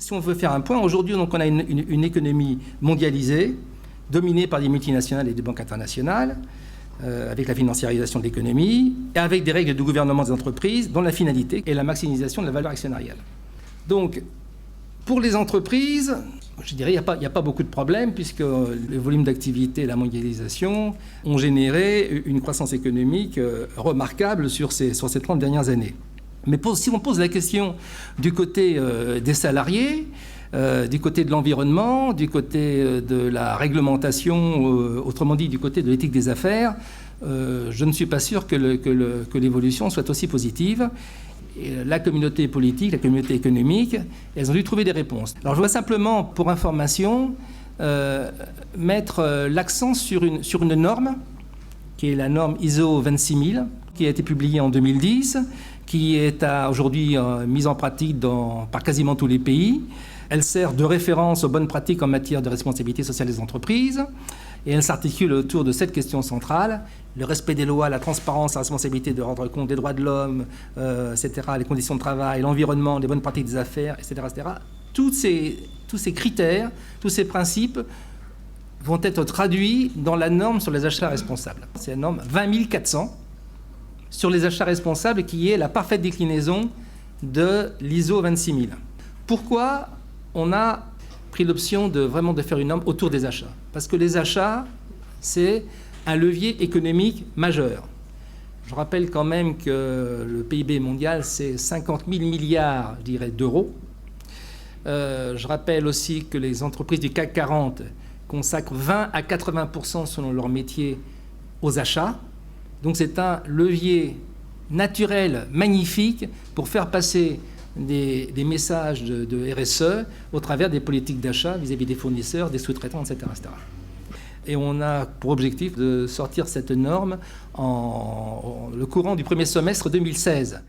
Si on veut faire un point, aujourd'hui, donc, on a une économie mondialisée, dominée par des multinationales et des banques internationales, avec la financiarisation de l'économie, et avec des règles de gouvernement des entreprises, dont la finalité est la maximisation de la valeur actionnariale. Donc, pour les entreprises, je dirais qu'il n'y a pas beaucoup de problèmes, puisque le volume d'activité et la mondialisation ont généré une croissance économique remarquable sur ces 30 dernières années. Mais si on pose la question du côté des salariés, du côté de l'environnement, du côté de la réglementation, autrement dit du côté de l'éthique des affaires, je ne suis pas sûr que l'évolution soit aussi positive. Et la communauté politique, la communauté économique, elles ont dû trouver des réponses. Alors je voudrais simplement, pour information, mettre l'accent sur une norme, qui est la norme ISO 26000, qui a été publiée en 2010, qui est aujourd'hui mise en pratique par quasiment tous les pays. Elle sert de référence aux bonnes pratiques en matière de responsabilité sociale des entreprises et elle s'articule autour de cette question centrale, le respect des lois, la transparence, la responsabilité de rendre compte des droits de l'homme, etc., les conditions de travail, l'environnement, les bonnes pratiques des affaires, etc., etc. Tous ces critères, tous ces principes vont être traduits dans la norme sur les achats responsables. C'est la norme 20400 sur les achats responsables qui est la parfaite déclinaison de l'ISO 26000. Pourquoi on a pris l'option de faire une norme autour des achats? Parce que les achats, c'est un levier économique majeur. Je rappelle quand même que le PIB mondial, c'est 50 000 milliards, je dirais, d'euros. Je rappelle aussi que les entreprises du CAC 40 consacrent 20 à 80% selon leur métier aux achats. Donc c'est un levier naturel, magnifique, pour faire passer des messages de RSE au travers des politiques d'achat vis-à-vis des fournisseurs, des sous-traitants, etc., etc. Et on a pour objectif de sortir cette norme le courant du premier semestre 2016.